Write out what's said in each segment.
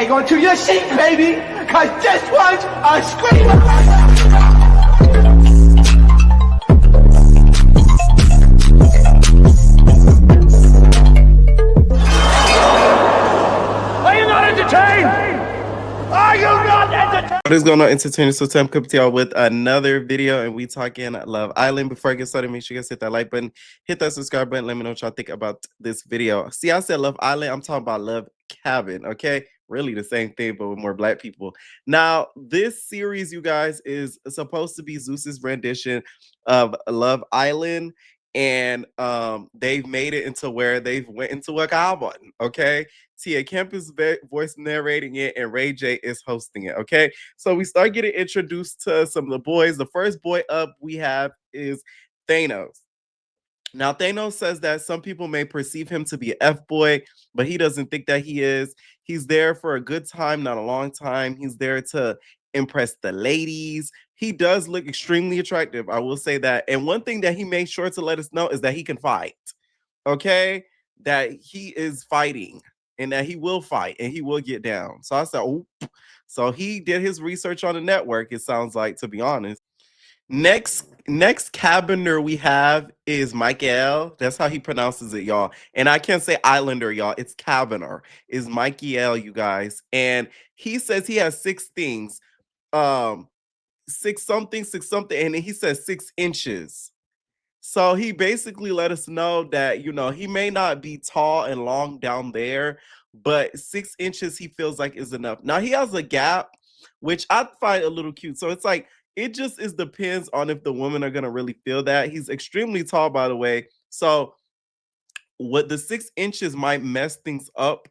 hang on to your seat, baby, because this one's a screamer. What is going on, entertainers? So Tim coming to y'all with another video, and we talking Love Island. Before I get started, make sure you guys hit that like button, hit that subscribe button. Let me know what y'all think about this video. See, I said Love Island. I'm talking about Love Cabin. Okay, really the same thing, but with more black people. Now, this series, you guys, is supposed to be Zeus's rendition of Love Island, and they've made it into where they've went into a cabin. Okay. Tia Kemp is voice narrating it, and Ray J is hosting it. Okay, so we start getting introduced to some of the boys. The first boy up we have is Thanos. Now, Thanos says that some people may perceive him to be an F-boy, but he doesn't think that he is. He's there for a good time, not a long time. He's there to impress the ladies. He does look extremely attractive, I will say that. And one thing that he made sure to let us know is that he can fight. Okay, that he is fighting and that he will fight and he will get down. So I said, oh, so he did his research on the network, it sounds like, to be honest. Next cabiner we have is Michael. That's how he pronounces it, y'all. And I can't say Islander, y'all. It's cabiner. Is Michael, you guys. And he says he has 6 things. 6 something, and he says 6 inches. So he basically let us know that, you know, he may not be tall and long down there, but 6 inches he feels like is enough. Now he has a gap, which I find a little cute. So it's like, it just depends on if the women are going to really feel that. He's extremely tall, by the way. So what the 6 inches might mess things up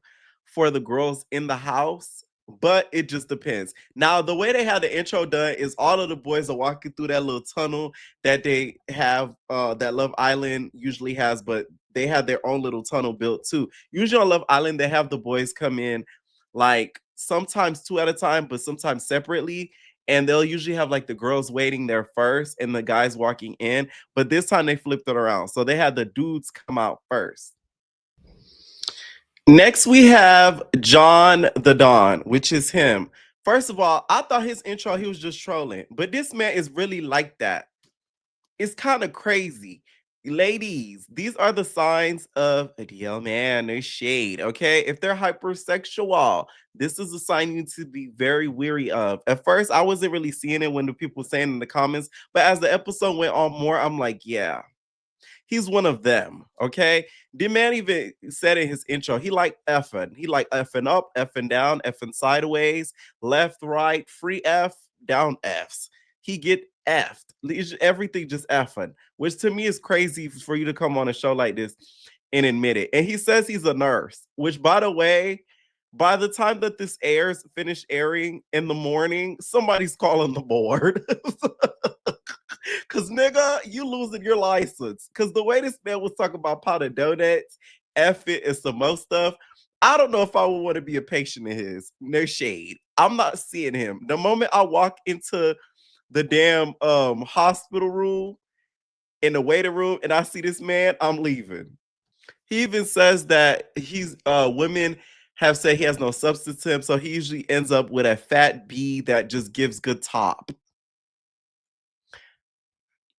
for the girls in the house, but it just depends. Now, the way they had the intro done is all of the boys are walking through that little tunnel that they have, that Love Island usually has, but they have their own little tunnel built too. Usually on Love Island, they have the boys come in like sometimes 2 at a time, but sometimes separately. And they'll usually have like the girls waiting there first and the guys walking in. But this time they flipped it around. So they had the dudes come out first. Next, we have John the Don, which is him. First of all, I thought his intro, he was just trolling. But this man is really like that. It's kind of crazy. Ladies, these are the signs of a DL man, no shade, okay? If they're hypersexual, this is a sign you need to be very weary of. At first, I wasn't really seeing it when the people were saying in the comments, but as the episode went on more, I'm like, yeah, he's one of them, okay? The man even said in his intro, he like effing. He like effing up, effing down, effing sideways, left, right, free F, down Fs. He get effed. Everything just effing, which to me is crazy for you to come on a show like this and admit it. And he says he's a nurse, which, by the way, by the time that this finish airing in the morning, somebody's calling the board. Cause nigga, you losing your license. Cause the way this man was talking about powdered donuts, F it, and some more stuff, I don't know if I would want to be a patient of his. No shade. I'm not seeing him. The moment I walk into the damn hospital room, in the waiting room, and I see this man, I'm leaving. He even says that he's women have said he has no substance to him, so he usually ends up with a fat B that just gives good top.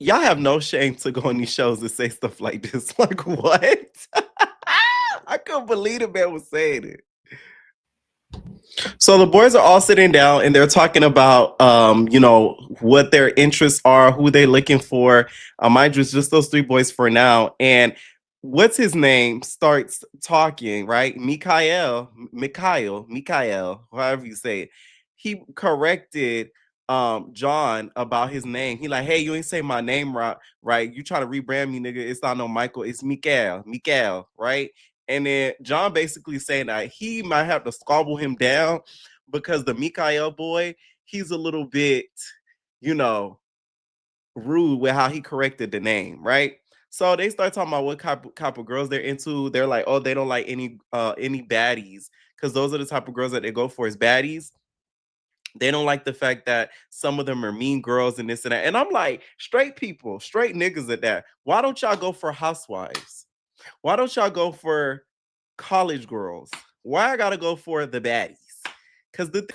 Y'all have no shame to go on these shows and say stuff like this. Like, what? I couldn't believe the man was saying it. So the boys are all sitting down and they're talking about, you know, what their interests are, who they're looking for. Mind you, it's just those 3 boys for now. And what's his name starts talking, right? Mikhail, however you say it. He corrected John about his name. He like, hey, you ain't say my name right? You try to rebrand me, nigga. It's not no Michael, it's Mikhail, right? And then John basically saying that he might have to squabble him down because the Mikhail boy, he's a little bit, you know, rude with how he corrected the name, right? So they start talking about what type of girls they're into. They're like, oh, they don't like any baddies, because those are the type of girls that they go for is baddies. They don't like the fact that some of them are mean girls and this and that. And I'm like, straight people, straight niggas at that. Why don't y'all go for housewives? Why don't y'all go for college girls? Why I gotta go for the baddies? because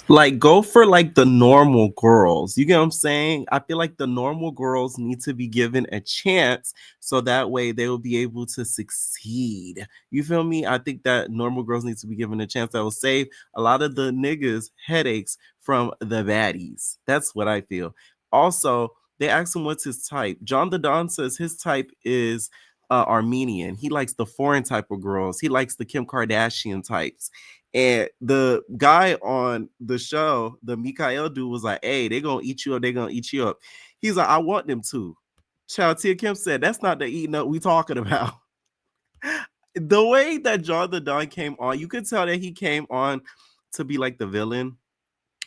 like go for like the normal girls. You get what I'm saying? I feel like the normal girls need to be given a chance so that way they will be able to succeed. You feel me? I think that normal girls need to be given a chance that will save a lot of the niggas headaches from the baddies. That's what I feel. Also, they asked him what's his type. John the Don says his type is Armenian. He likes the foreign type of girls. He likes the Kim Kardashian types. And the guy on the show, the Mikael dude, was like, "Hey, they're gonna eat you up. They're gonna eat you up." He's like, "I want them to." Child Tia Kim said, "That's not the eating up we talking about." The way that John the Don came on, you could tell that he came on to be like the villain.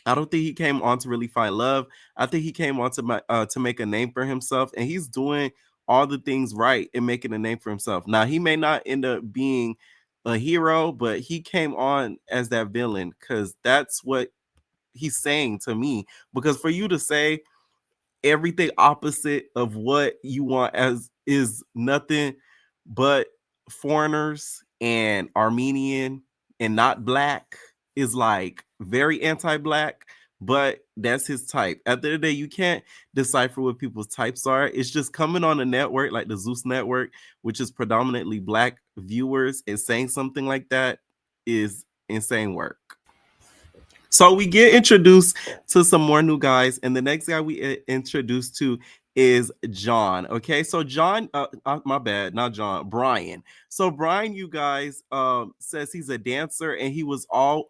I don't think he came on to really find love. I think he came on to make a name for himself, and he's doing all the things right and making a name for himself. Now he may not end up being a hero, but he came on as that villain because that's what he's saying to me. Because for you to say everything opposite of what you want as is nothing but foreigners and Armenian and not black is like very anti-black, but that's his type. At the end of the day, you can't decipher what people's types are. It's just coming on a network like the Zeus network, which is predominantly black viewers, and saying something like that is insane work. So we get introduced to some more new guys, and the next guy we introduced to is John. Okay, so John, my bad, not John, Brian. So Brian, you guys, says he's a dancer, and he was also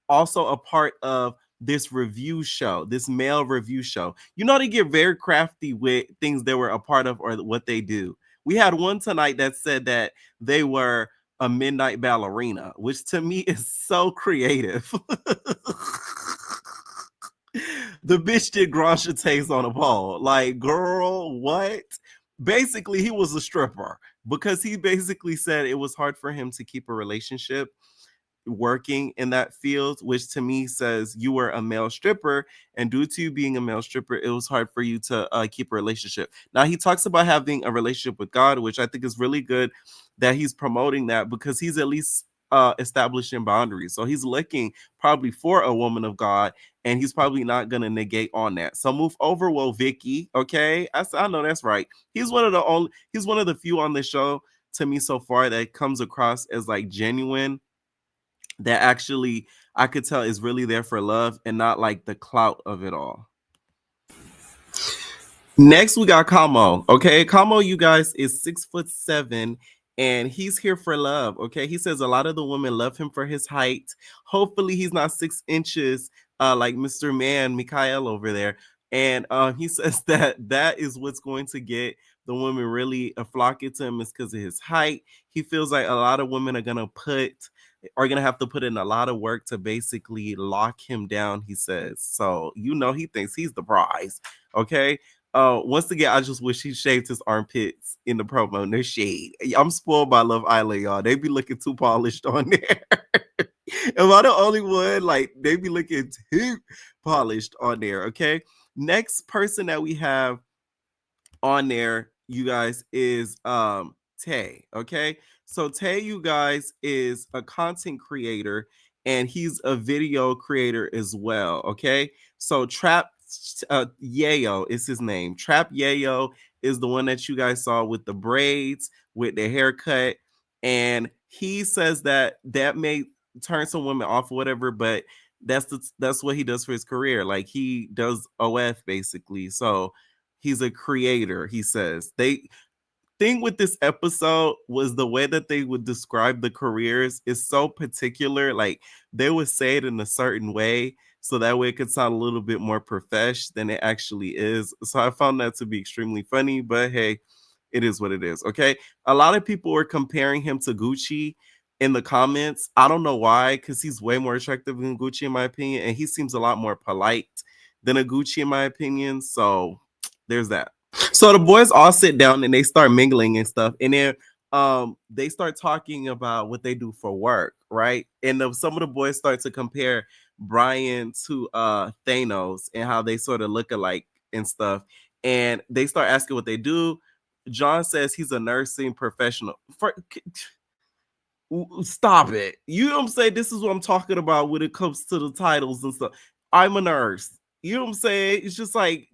a part of this review show, this male review show. You know, they get very crafty with things they were a part of or what they do. We had one tonight that said that they were a midnight ballerina, which to me is so creative. The bitch did grand jetés on a pole. Like, girl, what? Basically, he was a stripper because he basically said it was hard for him to keep a relationship working in that field, which to me says you were a male stripper, and due to you being a male stripper, it was hard for you to keep a relationship. Now he talks about having a relationship with God, which I think is really good that he's promoting that because he's at least establishing boundaries. So he's looking probably for a woman of God, and he's probably not gonna negate on that. So move over, well, Vicky. Okay, I know that's right. He's one of the few on the show to me so far that comes across as like genuine, that actually I could tell is really there for love and not like the clout of it all. Next, we got Kamo. Okay, Kamo, you guys, is 6'7", and he's here for love. Okay, he says a lot of the women love him for his height. Hopefully, he's not 6 inches like Mr. Man Mikhail over there. And he says that is what's going to get the women really flocking to him is because of his height. He feels like a lot of women are gonna have to put in a lot of work to basically lock him down. He says so. You know, he thinks he's the prize. Okay. Once again, I just wish he shaved his armpits in the promo. No shade. I'm spoiled by Love Island, y'all. They be looking too polished on there. Am I the only one? Like, they be looking too polished on there. Okay. Next person that we have on there, you guys, is Tay. Okay. So Tay, you guys, is a content creator and he's a video creator as well. Okay. So Trap Yayo is his name. Trap Yayo is the one that you guys saw with the braids, with the haircut. And he says that may turn some women off or whatever, but that's what he does for his career. Like, he does OF basically. So he's a creator, he says. They thing with this episode was the way that they would describe the careers is so particular. Like, they would say it in a certain way so that way it could sound a little bit more profesh than it actually is. So I found that to be extremely funny, but hey, it is what it is. Okay. A lot of people were comparing him to Gucci in the comments. I don't know why, because he's way more attractive than Gucci in my opinion, and he seems a lot more polite than a Gucci in my opinion. So there's that. So the boys all sit down and they start mingling and stuff, and then they start talking about what they do for work, right? And some of the boys start to compare Brian to Thanos and how they sort of look alike and stuff, and they start asking what they do. John says he's a nursing professional. Stop it. You know what I'm saying? This is what I'm talking about when it comes to the titles and stuff. I'm a nurse. You know what I'm saying? It's just like,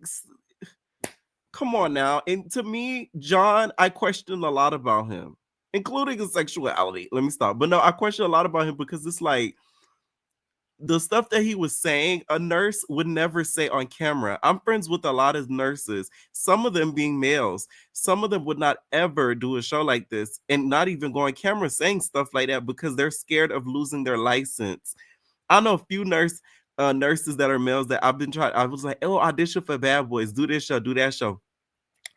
come on now. And to me, John, I question a lot about him, including his sexuality. Let me stop. But no, I question a lot about him because it's like the stuff that he was saying, a nurse would never say on camera. I'm friends with a lot of nurses, some of them being males. Some of them would not ever do a show like this and not even go on camera saying stuff like that because they're scared of losing their license. I know a few nurses that are males that I've been trying. I was like, oh, audition for Bad Boys, do this show, do that show.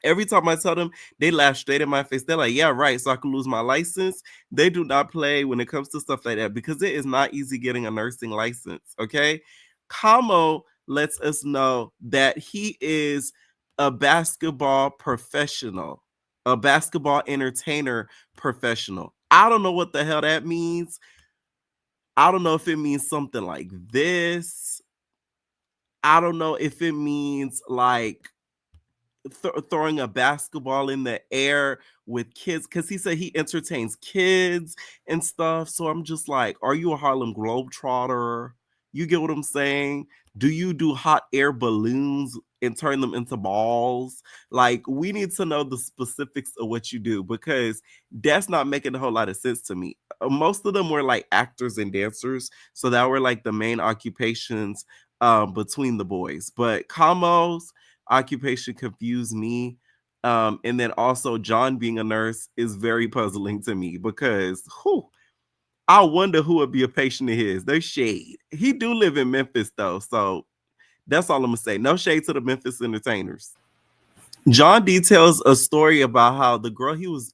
Every time I tell them, they laugh straight in my face. They're like, yeah, right. So I can lose my license. They do not play when it comes to stuff like that because it is not easy getting a nursing license. Okay. Kamo lets us know that he is a basketball professional, a basketball entertainer professional. I don't know what the hell that means. I don't know if it means something like this. I don't know if it means like throwing a basketball in the air with kids because he said he entertains kids and stuff. So I'm just like, are you a Harlem Globetrotter? You get what I'm saying? Do you do hot air balloons and turn them into balls? Like, we need to know the specifics of what you do because that's not making a whole lot of sense to me. Most of them were like actors and dancers, so that were like the main occupations between the boys. But Kamo's occupation confused me. And then also John being a nurse is very puzzling to me because I wonder who would be a patient of his. There's shade. He do live in Memphis though, so that's all I'm gonna say. No shade to the Memphis entertainers. John details a story about how the girl he was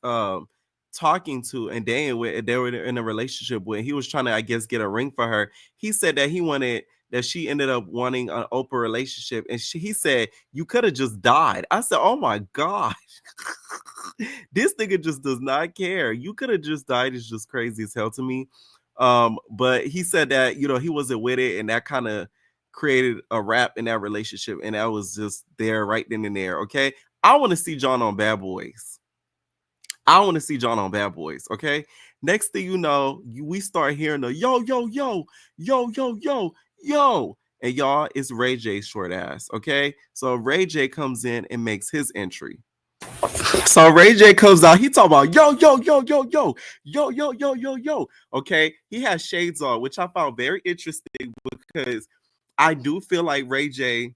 talking to and dating with, and they were in a relationship with, he was trying to, I guess, get a ring for her. He said that she ended up wanting an open relationship, and he said, you could have just died. I said, oh my gosh. This nigga just does not care. You could have just died is just crazy as hell to me. But he said that, he wasn't with it, and that kind of created a rap in that relationship, and that was just there right then and there. Okay, I want to see John on Bad Boys. I want to see John on Bad Boys. Okay, next thing you know, we start hearing the yo yo yo yo yo yo yo, and y'all, it's Ray J's short ass. Okay, so Ray J comes in and makes his entry. So Ray J comes out, he talking about yo, yo, yo, yo, yo, yo, yo, yo, yo, yo. Okay, he has shades on, which I found very interesting because I do feel like Ray J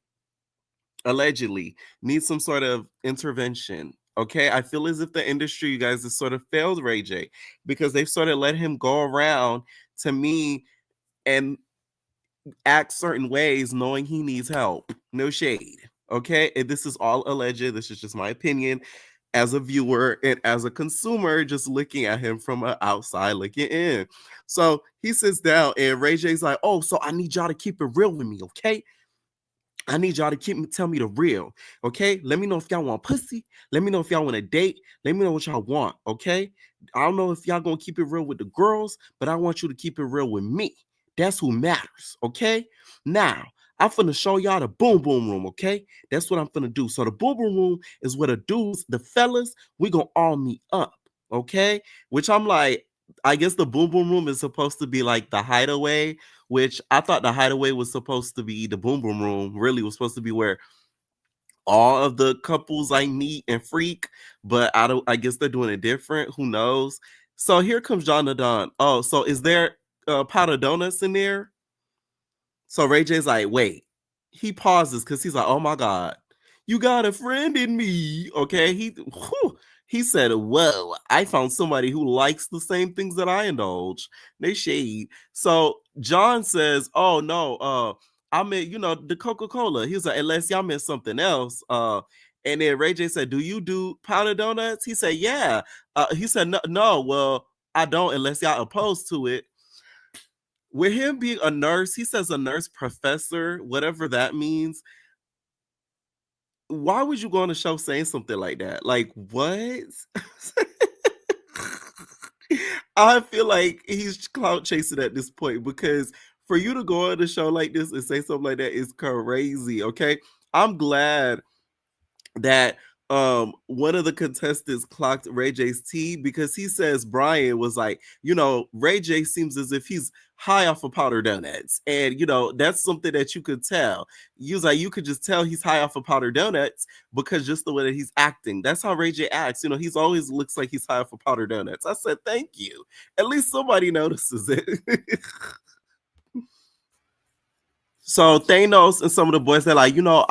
allegedly needs some sort of intervention. Okay, I feel as if the industry, you guys, has sort of failed Ray J because they've sort of let him go around to me and act certain ways knowing he needs help. No shade. Okay, and this is all alleged. This is just my opinion as a viewer and as a consumer, just looking at him from outside looking in. So he sits down and Ray J's like, oh, so I need y'all to keep it real with me, okay? I need y'all to tell me the real, okay? Let me know if y'all want pussy. Let me know if y'all want a date. Let me know what y'all want, okay? I don't know if y'all gonna keep it real with the girls, but I want you to keep it real with me. That's who matters, okay? Now, I'm finna show y'all the boom boom room, okay? That's what I'm finna do. So the boom boom room is where the dudes, the fellas, we gonna all meet up, okay? Which I'm like, I guess the boom boom room is supposed to be like the hideaway, which I thought the hideaway was supposed to be the boom boom room, really was supposed to be where all of the couples I meet and freak, but I guess they're doing it different. Who knows? So here comes John the Don. Oh, so is there a pot of donuts in there? So Ray J's like, wait. He pauses because he's like, oh my God, you got a friend in me. Okay. He said, whoa, I found somebody who likes the same things that I indulge. They shade. So John says, oh no, I meant, the Coca-Cola. He was like, unless y'all meant something else. And then Ray J said, do you do powdered donuts? He said, yeah. He said, no, well, I don't unless y'all opposed to it. With him being a nurse, he says a nurse professor, whatever that means. Why would you go on a show saying something like that? Like, what? I feel like he's clout chasing at this point because for you to go on a show like this and say something like that is crazy. Okay. I'm glad that one of the contestants clocked Ray J's tea because he says Brian was like, Ray J seems as if he's high off of powder donuts. And that's something that you could tell. He was like, you could just tell he's high off of powder donuts because just the way that he's acting. That's how Ray J acts. He's always looks like he's high off of powder donuts. I said, thank you. At least somebody notices it. So Thanos and some of the boys, they're like, we know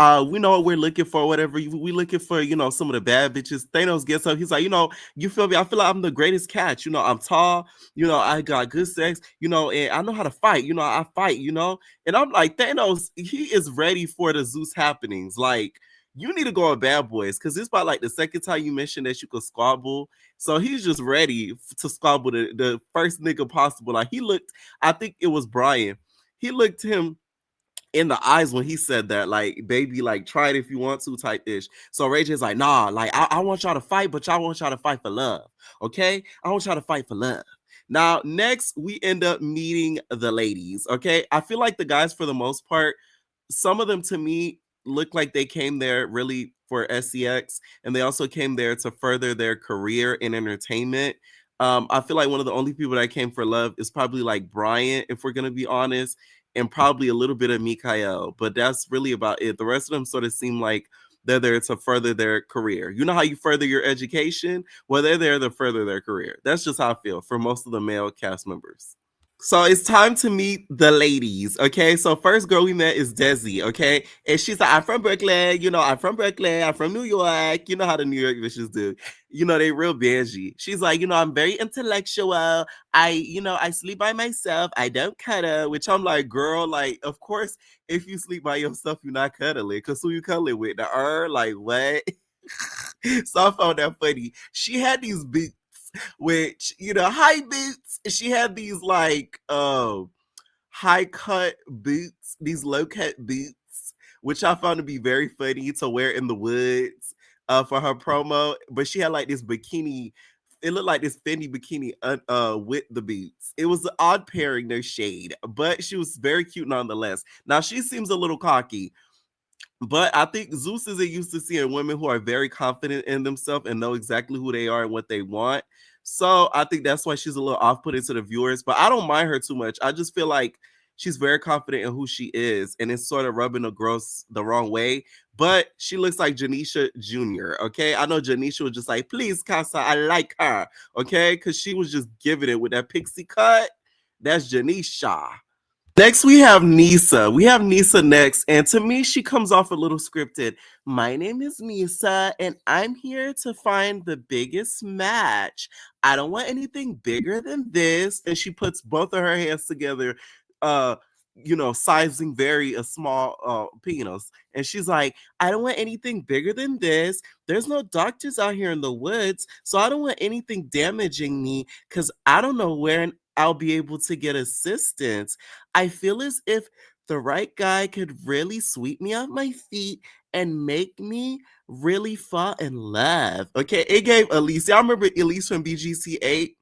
what we're looking for, whatever. We looking for, some of the bad bitches. Thanos gets up. He's like, you feel me? I feel like I'm the greatest catch. I'm tall. I got good sex. And I know how to fight. I fight. And I'm like, Thanos, he is ready for the Zeus happenings. Like, you need to go on Bad Boys because it's about like the second time you mentioned that you could squabble. So he's just ready to squabble the first nigga possible. Like he looked, I think it was Brian. He looked him in the eyes when he said that, like, baby, like, try it if you want to type ish. So Ray J's like, nah, like, I want y'all to fight, but y'all want y'all to fight for love. Okay? I want y'all to fight for love. Now, next, we end up meeting the ladies. Okay? I feel like the guys, for the most part, some of them to me look like they came there really for SEX, and they also came there to further their career in entertainment. I feel like one of the only people that came for love is probably like Brian, if we're gonna be honest, and probably a little bit of Mikael, but that's really about it. The rest of them sort of seem like they're there to further their career. You know how you further your education? Well, they're there to further their career. That's just how I feel for most of the male cast members. So it's time to meet the ladies, okay? So first girl we met is Desi, okay? And she's like, I'm from Brooklyn, I'm from Brooklyn, I'm from New York. You know how the New York bitches do. They real bangy. She's like, I'm very intellectual. I sleep by myself. I don't cuddle, which I'm like, girl, like, of course, if you sleep by yourself, you're not cuddling. Because who you cuddling with? Like, what? So I found that funny. She had these boots, which, high boots. She had these like high cut boots, these low cut boots, which I found to be very funny to wear in the woods for her promo. But she had like this bikini. It looked like this Fendi bikini with the boots. It was an odd pairing, no shade, but she was very cute nonetheless. Now she seems a little cocky, but I think Zeus isn't used to seeing women who are very confident in themselves and know exactly who they are and what they want. So I think that's why she's a little off-putting to the viewers. But I don't mind her too much. I just feel like she's very confident in who she is, and it's sort of rubbing the girls the wrong way. But she looks like Janisha Jr. Okay, I know Janisha was just like, please, Casa, I like her. Okay, because she was just giving it with that pixie cut. That's Janisha. Next, we have Nisa. We have Nisa next, and to me, she comes off a little scripted. My name is Nisa, and I'm here to find the biggest match. I don't want anything bigger than this. And she puts both of her hands together, uh, sizing very a small penis. And she's like, I don't want anything bigger than this. There's no doctors out here in the woods, so I don't want anything damaging me because I don't know where I'll be able to get assistance. I feel as if the right guy could really sweep me off my feet and make me really fall in love. Okay, it gave Elise. I remember Elise from BGC8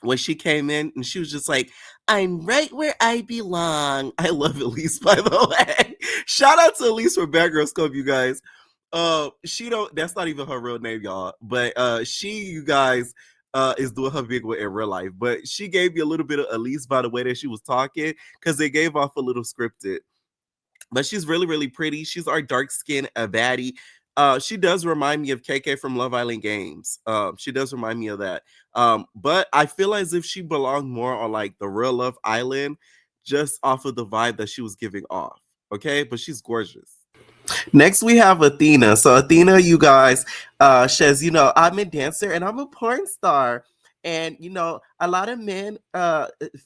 when she came in and she was just like, I'm right where I belong. I love Elise, by the way. Shout out to Elise from Bad Girls Club, you guys. She don't, that's not even her real name, y'all. But you guys, is doing her big one in real life. But she gave me a little bit of Elise by the way that she was talking, because they gave off a little scripted. But she's really, really pretty. She's our dark skin, a baddie. She does remind me of KK from Love Island Games. She does remind me of that. But I feel as if she belonged more on like the real Love Island, just off of the vibe that she was giving off. Okay, but she's gorgeous. Next, we have Athena. So Athena, you guys, says, I'm a dancer and I'm a porn star. And, a lot of men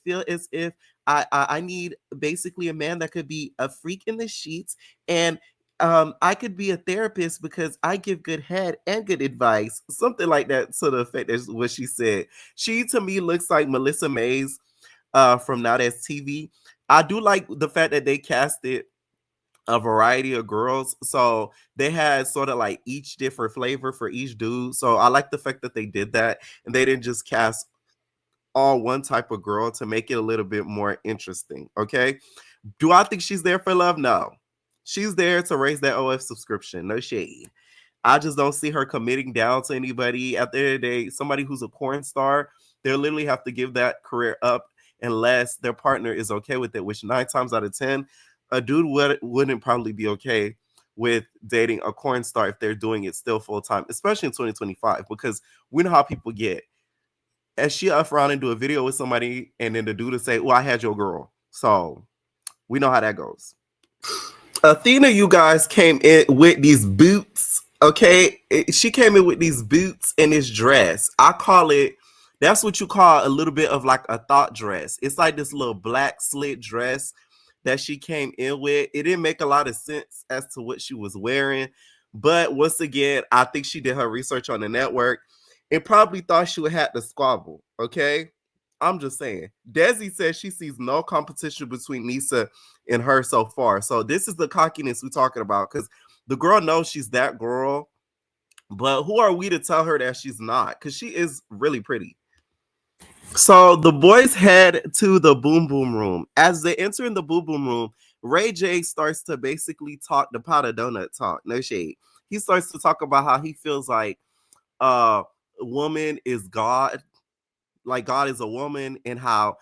feel as if I need basically a man that could be a freak in the sheets. And I could be a therapist because I give good head and good advice. Something like that to the effect is what she said. She, to me, looks like Melissa Mays from Now That's TV. I do like the fact that they casted a variety of girls. So they had sort of like each different flavor for each dude. So I like the fact that they did that and they didn't just cast all one type of girl to make it a little bit more interesting. Okay. Do I think she's there for love? No. She's there to raise that OF subscription. No shade. I just don't see her committing down to anybody. At the end of the day, somebody who's a porn star, they'll literally have to give that career up unless their partner is okay with it, which 9 times out of 10, a dude wouldn't probably be okay with dating a porn star if they're doing it still full time, especially in 2025, because we know how people get. As she up around and do a video with somebody, and then the dude will say, "Well, I had your girl." So we know how that goes. Athena, you guys, came in with these boots. Okay, she came in with these boots and this dress. I call it. That's what you call a little bit of like a thought dress. It's like this little black slit dress that she came in with. It didn't make a lot of sense as to what she was wearing, but once again, I think she did her research on the network and probably thought she would have to squabble. Okay, I'm just saying. Desi says she sees no competition between Nisa and her so far. So this is the cockiness we're talking about, because the girl knows she's that girl, but who are we to tell her that she's not? Because she is really pretty. So the boys head to the boom boom room. As they enter in the boom boom room, Ray J starts to basically talk the pot of donut talk. No shade. He starts to talk about how he feels like woman is God, like God is a woman, and how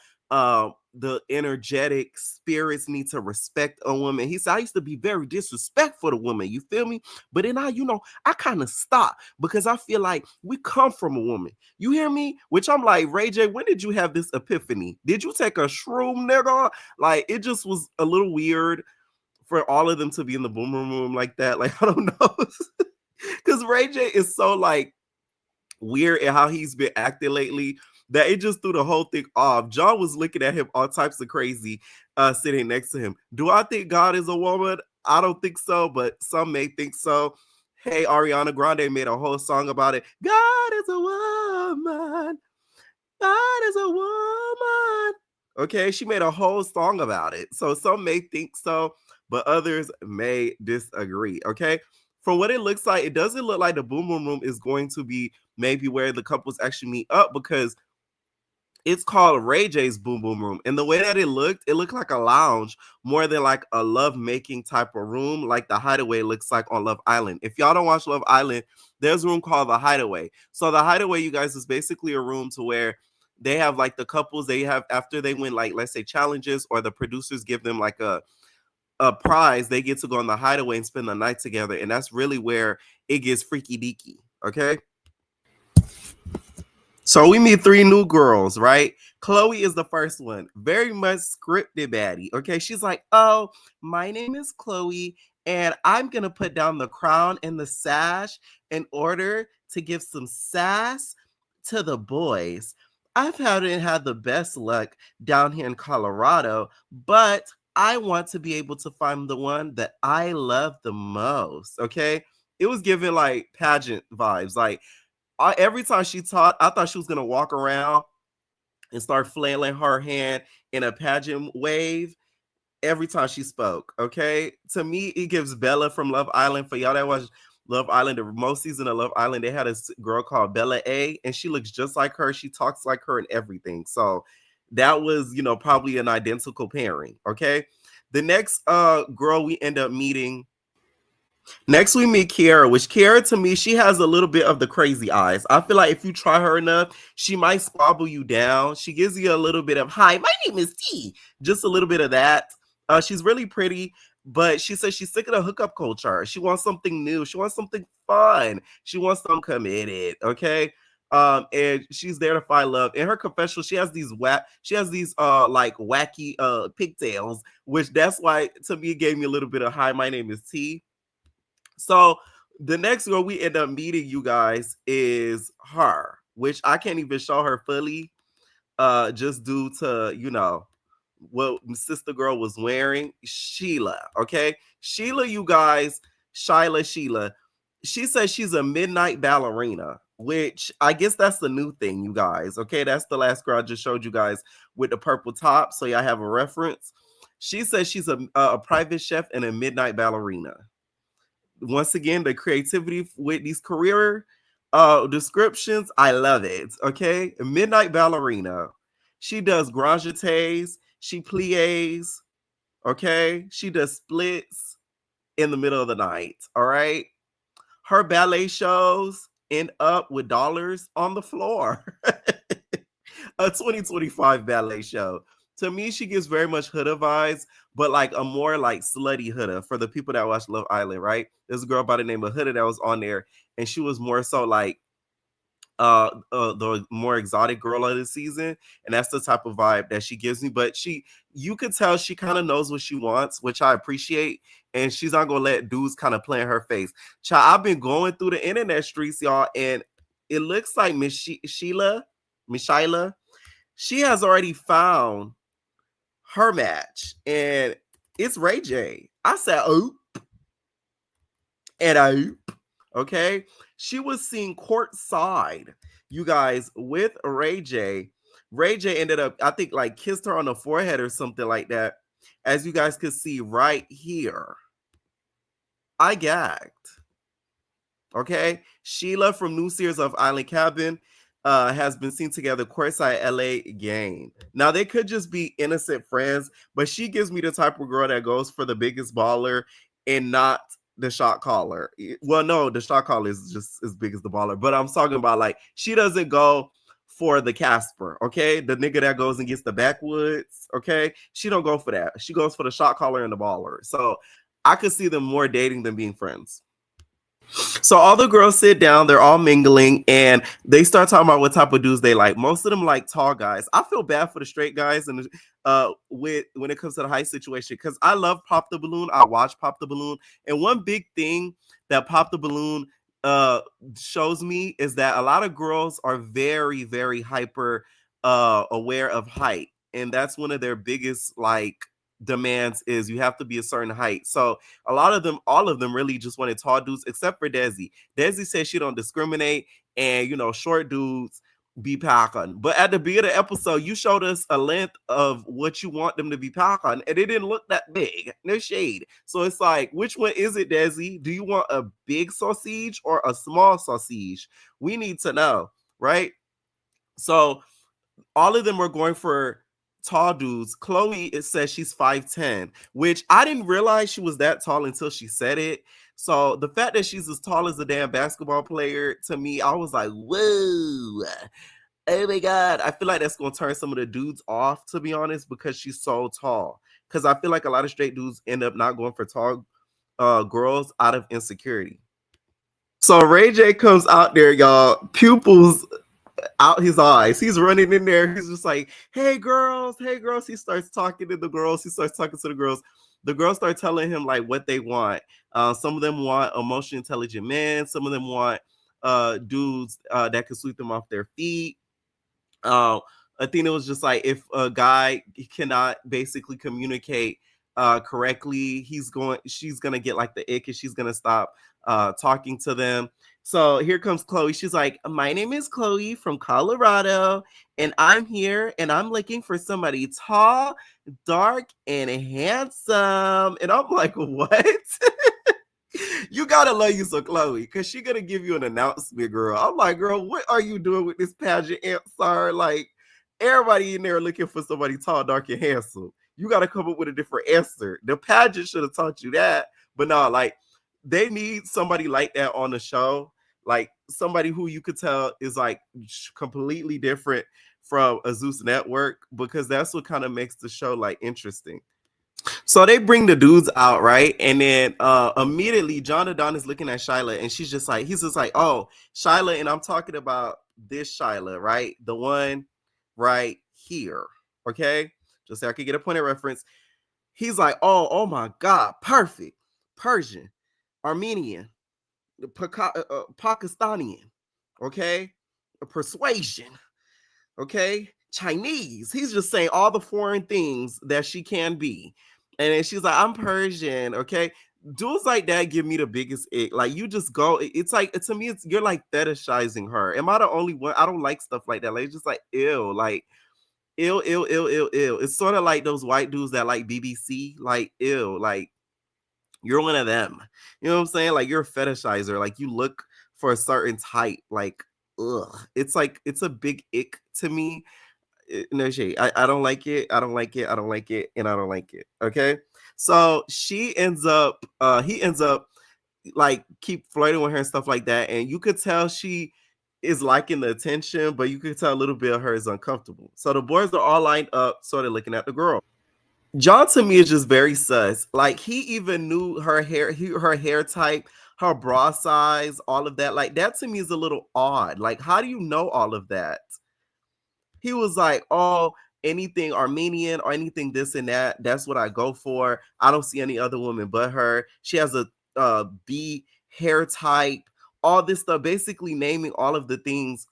the energetic spirits need to respect a woman. He said, I used to be very disrespectful to women, you feel me? But then I kind of stopped because I feel like we come from a woman. You hear me? Which I'm like, Ray J, when did you have this epiphany? Did you take a shroom, nigga? Like, it just was a little weird for all of them to be in the boomer room like that. Like, I don't know. Because Ray J is so like weird and how he's been acting lately that it just threw the whole thing off. John was looking at him all types of crazy, sitting next to him. Do I think God is a woman? I don't think so, but some may think so. Hey, Ariana Grande made a whole song about it. God is a woman. God is a woman. Okay, she made a whole song about it. So some may think so, but others may disagree. Okay. From what it looks like, it doesn't look like the boom boom room is going to be maybe where the couples actually meet up, because it's called Ray J's Boom Boom Room. And the way that it looked like a lounge more than like a love making type of room, like the Hideaway looks like on Love Island. If y'all don't watch Love Island, there's a room called the Hideaway. So the Hideaway, you guys, is basically a room to where they have like the couples they have after they win, like, let's say, challenges, or the producers give them like a prize, they get to go on the Hideaway and spend the night together. And that's really where it gets freaky deaky. Okay. So we meet 3 new girls, right? Chloe is the first one. Very much scripted baddie. Okay. She's like, oh, my name is Chloe, and I'm going to put down the crown and the sash in order to give some sass to the boys. I've had the best luck down here in Colorado, but I want to be able to find the one that I love the most. Okay. It was giving like pageant vibes. Like, every time she taught, I thought she was gonna walk around and start flailing her hand in a pageant wave every time she spoke. Okay, to me, it gives Bella from Love Island. For y'all that watch Love Island, the most season of Love Island, they had a girl called Bella A, and she looks just like her. She talks like her and everything. So that was, probably an identical pairing. Okay, the next girl we end up meeting. Next, we meet Kiara, which Kiara, to me, she has a little bit of the crazy eyes. I feel like if you try her enough, she might squabble you down. She gives you a little bit of, hi, my name is T. Just a little bit of that. She's really pretty, but she says she's sick of the hookup culture. She wants something new. She wants something fun. She wants something committed, okay? And she's there to find love. In her confessional, she has these like wacky pigtails, which that's why to me it gave me a little bit of, hi, my name is T. So the next girl we end up meeting, you guys, is her, which I can't even show her fully, just due to, what sister girl was wearing. Sheila, okay? Sheila, you guys, Sheila. She says she's a midnight ballerina, which I guess that's the new thing, you guys. Okay, that's the last girl I just showed you guys with the purple top, so y'all have a reference. She says she's a private chef and a midnight ballerina. Once again, the creativity with these career descriptions, I love it. Okay, midnight ballerina. She does grand jetés, she plies. Okay, she does splits in the middle of the night. All right. Her ballet shows end up with dollars on the floor. A 2025 ballet show. To me, she gives very much Huda vibes, but like a more like slutty Huda for the people that watch Love Island, right? There's a girl by the name of Huda that was on there, and she was more so like the more exotic girl of the season, and that's the type of vibe that she gives me. But you could tell she kind of knows what she wants, which I appreciate, and she's not gonna let dudes kind of play in her face. Child, I've been going through the internet streets, y'all, and it looks like Miss Sheila, she has already found her match, and it's Ray J. I said, oop, and oop. Okay, she was seen courtside, you guys, with Ray J. Ray J ended up, I think, like kissed her on the forehead or something like that. As you guys could see right here, I gagged. Okay, Sheila from New Series of Island Cabin has been seen together courtside LA game. Now they could just be innocent friends, but she gives me the type of girl that goes for the biggest baller and not the shot caller. Well, no, the shot caller is just as big as the baller, but I'm talking about like she doesn't go for the Casper, okay? The nigga that goes and gets the backwoods, okay? She don't go for that. She goes for the shot caller and the baller. So I could see them more dating than being friends. So all the girls sit down, they're all mingling, and they start talking about what type of dudes they like. Most of them like tall guys. I feel bad for the straight guys and with when it comes to the height situation, because I love Pop the Balloon. I watch Pop the Balloon, and one big thing that Pop the Balloon uh shows me is that a lot of girls are very, very hyper aware of height, and that's one of their biggest like demands is you have to be a certain height. So a lot of them, all of them really just wanted tall dudes, except for Desi. Desi says she don't discriminate, and short dudes be packing. But at the beginning of the episode, you showed us a length of what you want them to be packing, and it didn't look that big. No shade. So it's like, which one is it, Desi? Do you want a big sausage or a small sausage? We need to know, right? So all of them are going for tall dudes. Chloe, it says she's 5'10", which I didn't realize she was that tall until she said it. So the fact that she's as tall as a damn basketball player, to me, I was like, whoa. Oh my God. I feel like that's going to turn some of the dudes off, to be honest, because she's so tall. Because I feel like a lot of straight dudes end up not going for tall girls out of insecurity. So Ray J comes out there, y'all, pupils out his eyes. He's running in there. He's just like, hey girls, hey girls. He starts talking to the girls. He starts talking to the girls. The girls start telling him like what they want. Some of them want emotionally intelligent men. Some of them want dudes that can sweep them off their feet. Athena was just like, if a guy cannot basically communicate correctly, she's gonna get like the ick, and she's gonna stop talking to them. So here comes Chloe. She's like, my name is Chloe from Colorado, and I'm here, and I'm looking for somebody tall, dark, and handsome. And I'm like, what? You gotta love you some Chloe, because she gonna give you an announcement, girl. I'm like, girl, what are you doing with this pageant answer? Like, everybody in there looking for somebody tall, dark, and handsome. You gotta come up with a different answer. The pageant should have taught you that, but no, like, they need somebody like that on the show, like somebody who you could tell is like completely different from a Zeus network, because that's what kind of makes the show like interesting. So they bring the dudes out, right? And then immediately John Adon is looking at Shyla, and he's just like, oh, Shyla, and I'm talking about this Shyla, right? The one right here. Okay? Just so I could get a point of reference. He's like, oh my God, perfect. Persian, Armenian, Pakistani, okay? Persuasion, okay? Chinese. He's just saying all the foreign things that she can be. And then she's like, I'm Persian, okay? Dudes like that give me the biggest ick. Like, you just go, it's like, to me, you're like fetishizing her. Am I the only one? I don't like stuff like that. Like, it's just like, ew, like, ill, ill, ill, ill, ill. It's sort of like those white dudes that like BBC, like, ew, like, you're one of them. You know what I'm saying? Like, you're a fetishizer. Like, you look for a certain type. Like, ugh. It's like, it's a big ick to me. No shade. I don't like it. I don't like it. I don't like it. And I don't like it. Okay. So he ends up like keep flirting with her and stuff like that. And you could tell she is liking the attention, but you could tell a little bit of her is uncomfortable. So the boys are all lined up, sort of looking at the girl. John to me is just very sus. Like he even knew her hair, her hair type, her bra size, all of that. Like that to me is a little odd. Like, how do you know all of that? He was like, "Oh, anything Armenian or anything this and that. That's what I go for. I don't see any other woman but her. She has a B hair type, all this stuff, basically naming all of the things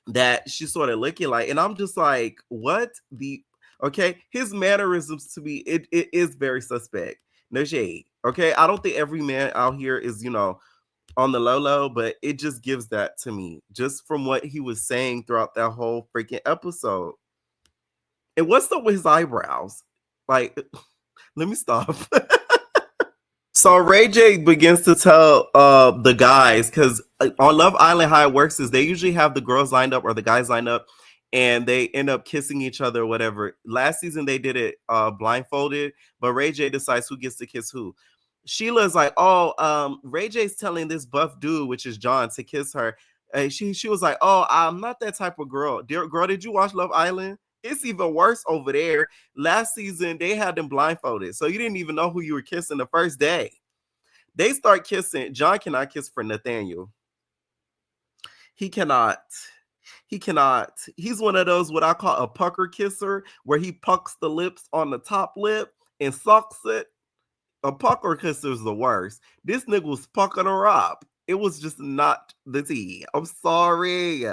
that she's sort of looking like." And I'm just like, what the okay? His mannerisms to me, it is very suspect. No shade. Okay. I don't think every man out here is, on the low low, but it just gives that to me, just from what he was saying throughout that whole freaking episode. And what's up with his eyebrows? Like, let me stop. So Ray J begins to tell the guys, because on Love Island, how it works is they usually have the girls lined up or the guys lined up, and they end up kissing each other or whatever. Last season they did it blindfolded, but Ray J decides who gets to kiss who. Sheila's like, "Oh, Ray J's telling this buff dude, which is John, to kiss her." And she was like, "Oh, I'm not that type of girl." Dear girl, did you watch Love Island? It's even worse over there. Last season they had them blindfolded, so you didn't even know who you were kissing the first day. They start kissing. John cannot kiss for Nathaniel. He cannot. He cannot. He's one of those what I call a pucker kisser, where he pucks the lips on the top lip and sucks it. A pucker kisser is the worst. This nigga was pucking her up. It was just not the tea. I'm sorry.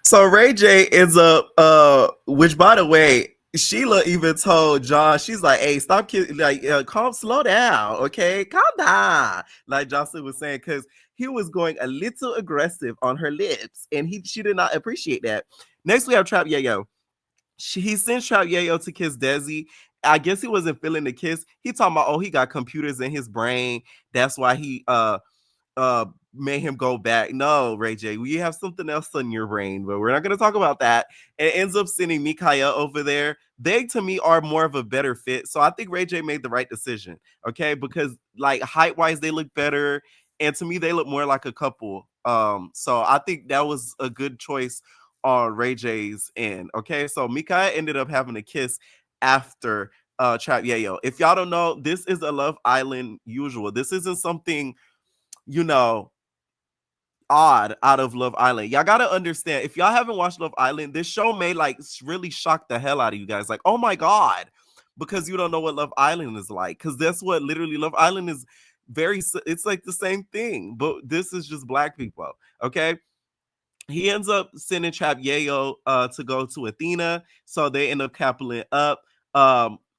So Ray J ends up, which by the way, Sheila even told John, she's like, "Hey, stop kidding, like, calm, slow down, okay, calm down." Like Jocelyn was saying, because he was going a little aggressive on her lips, and she did not appreciate that. Next, we have Trap Yayo. He sent Trap Yayo to kiss Desi. I guess he wasn't feeling the kiss. He talking about, oh, he got computers in his brain. That's why he uh made him go back. No, Ray J, we have something else in your brain, but we're not going to talk about that. And it ends up sending Mikael over there. They to me are more of a better fit. So I think Ray J made the right decision. Okay, because like height wise, they look better, and to me, they look more like a couple. So I think that was a good choice on Ray J's end. Okay, so Mikael ended up having a kiss after Trap Yayo. If y'all don't know, this is a Love Island usual. This isn't something, you know, odd out of Love Island. Y'all gotta understand, if y'all haven't watched Love Island, this show may like really shock the hell out of you guys. Like, oh my god, because you don't know what Love Island is like. Because that's what literally Love Island is. It's like the same thing, but this is just black people. Okay. He ends up sending Trap Yayo to go to Athena, so they end up coupling up.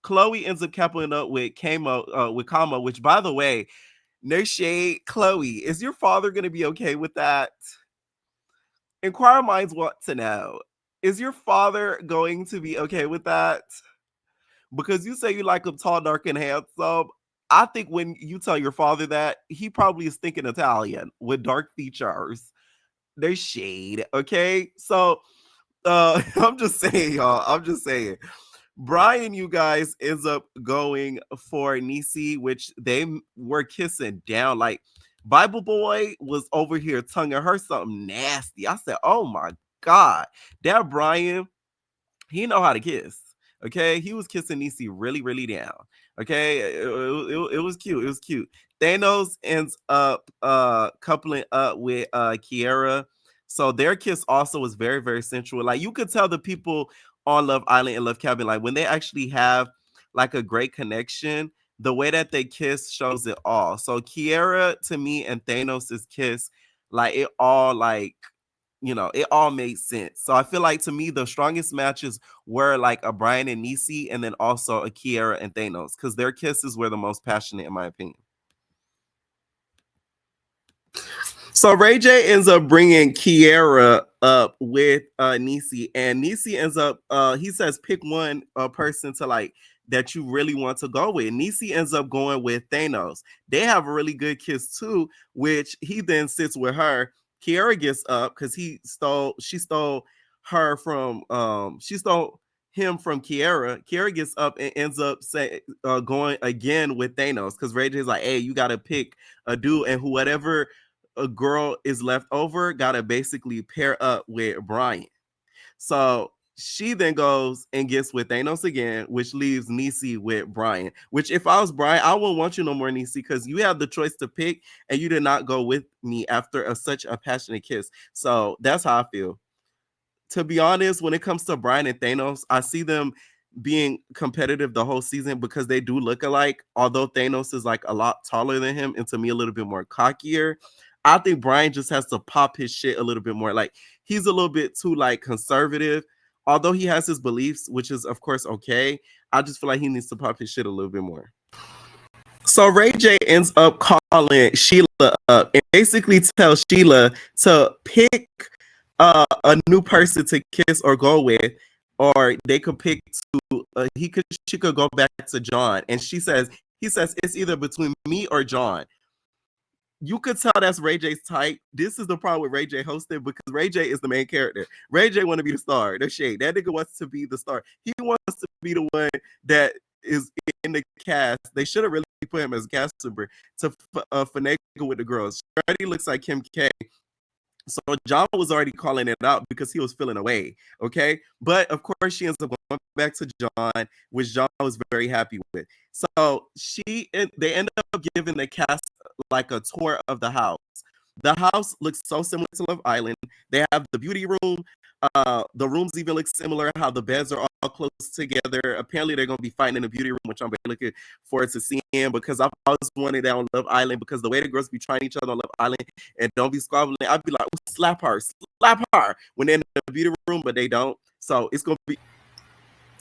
Chloe ends up coupling up with Kamo, which by the way, no shade, Chloe, is your father going to be okay with that? Inquire minds want to know. Is your father going to be okay with that? Because you say you like him tall, dark, and handsome. I think when you tell your father that, he probably is thinking Italian with dark features. There's shade, okay? So I'm just saying, y'all. I'm just saying. Brian, you guys, ends up going for Nisi, which they were kissing down. Like Bible Boy was over here tonguing her something nasty. I said, "Oh my god, that Brian, he know how to kiss." Okay, he was kissing Nisi really, really down. Okay, it was cute. It was cute. Thanos ends up coupling up with Kiera. So their kiss also was very, very sensual. Like you could tell the people on Love Island and Love Cabin, like when they actually have like a great connection, the way that they kiss shows it all. So Kiera to me and Thanos' kiss, like it all like, it all made sense. So I feel like to me, the strongest matches were like a Brian and Nisi, and then also a Kiera and Thanos, because their kisses were the most passionate, in my opinion. So Ray J ends up bringing Kiera up with Nisi, and Nisi ends up, he says, pick one person to like that you really want to go with. Nisi ends up going with Thanos. They have a really good kiss too, which he then sits with her. Kiera gets up because she stole her from she stole him from Kiara. Kiara gets up and ends up going again with Thanos because Ray J's like, hey, you gotta pick a dude, and whatever a girl is left over, gotta basically pair up with Brian. So she then goes and gets with Thanos again, which leaves Niecy with Brian. Which, if I was Brian, I wouldn't want you no more, Niecy, because you have the choice to pick, and you did not go with me after such a passionate kiss. So that's how I feel. To be honest, when it comes to Brian and Thanos, I see them being competitive the whole season because they do look alike. Although Thanos is like a lot taller than him and to me a little bit more cockier, I think Brian just has to pop his shit a little bit more. Like, he's a little bit too like conservative. Although he has his beliefs, which is of course okay, I just feel like he needs to pop his shit a little bit more. So Ray J ends up calling Sheila up and basically tells Sheila to pick a new person to kiss or go with, or they could pick to she could go back to John. And he says it's either between me or John. You could tell that's Ray J's type. This is the problem with Ray J hosting because Ray J is the main character. Ray J want to be the star, the shade. That nigga wants to be the star. He wants to be the one that is in the cast. They should have really put him as a cast member to finagle with the girls. Shreddy looks like Kim K. So John was already calling it out because he was feeling away, okay? But of course, she ends up going back to John, which John was very happy with. So they end up giving the cast like a tour of the house. The house looks so similar to Love Island. They have the beauty room. The rooms even look similar, how the beds are all close together. Apparently, they're going to be fighting in the beauty room, which I'm very looking forward to seeing because I've always wanted that on Love Island because the way the girls be trying each other on Love Island and don't be squabbling, I'd be like, slap her when they're in the beauty room, but they don't. So it's going to be.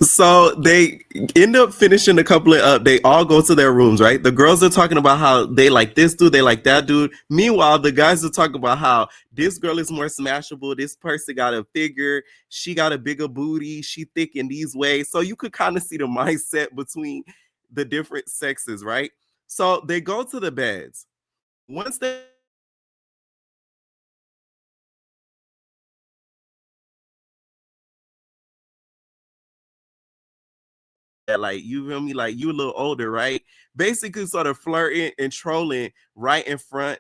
So they end up finishing a couple of up. They all go to their rooms, right? The girls are talking about how they like this dude, they like that dude. Meanwhile, the guys are talking about how this girl is more smashable. This person got a figure. She got a bigger booty. She thick in these ways. So you could kind of see the mindset between the different sexes, right? So they go to the beds. Once they like, you feel me, like you a little older, right? Basically sort of flirting and trolling right in front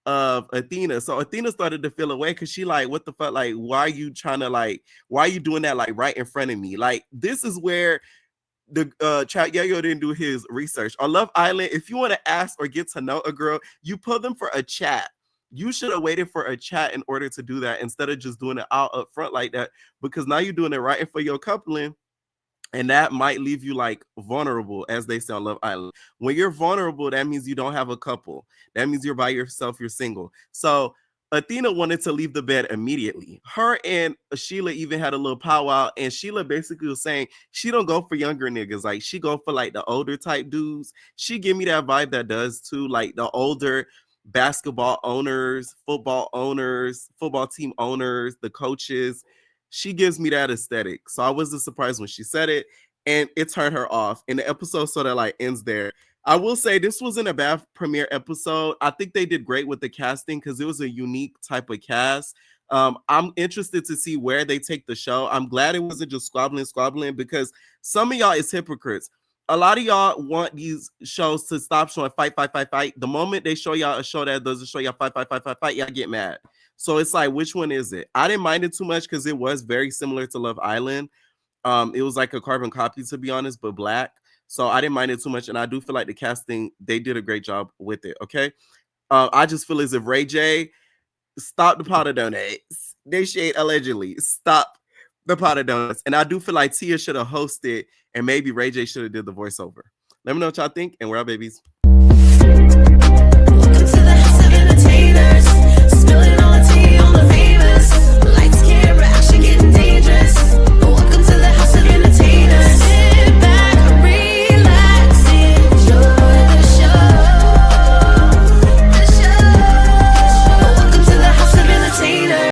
of Athena. So Athena started to feel away because she like, what the fuck, like, why are you doing that like right in front of me? Like, this is where the chat Yayo didn't do his research. On Love Island, if you want to ask or get to know a girl, you put them for a chat. You should have waited for a chat in order to do that instead of just doing it out up front like that, because now you're doing it right in for your coupling. And that might leave you like vulnerable, as they say on Love Island. When you're vulnerable, that means you don't have a couple. That means you're by yourself, you're single. So Athena wanted to leave the bed immediately. Her and Sheila even had a little powwow, and Sheila basically was saying she don't go for younger niggas. Like, she go for like the older type dudes. She give me that vibe that does too, like the older basketball owners, football team owners, the coaches. She gives me that aesthetic. So I wasn't surprised when she said it, and it turned her off. And the episode sort of like ends there. I will say this wasn't a bad premiere episode. I think they did great with the casting because it was a unique type of cast. I'm interested to see where they take the show. I'm glad it wasn't just squabbling, because some of y'all is hypocrites. A lot of y'all want these shows to stop showing fight. The moment they show y'all a show that doesn't show y'all fight, y'all get mad. So it's like, which one is it? I didn't mind it too much because it was very similar to Love Island. It was like a carbon copy, to be honest, but black. So I didn't mind it too much. And I do feel like the casting, they did a great job with it, okay? I just feel as if Ray J, stop the pot of donuts. They shade allegedly. Stop the pot of donuts. And I do feel like Tia should have hosted, and maybe Ray J should have did the voiceover. Let me know what y'all think, and we're out, babies.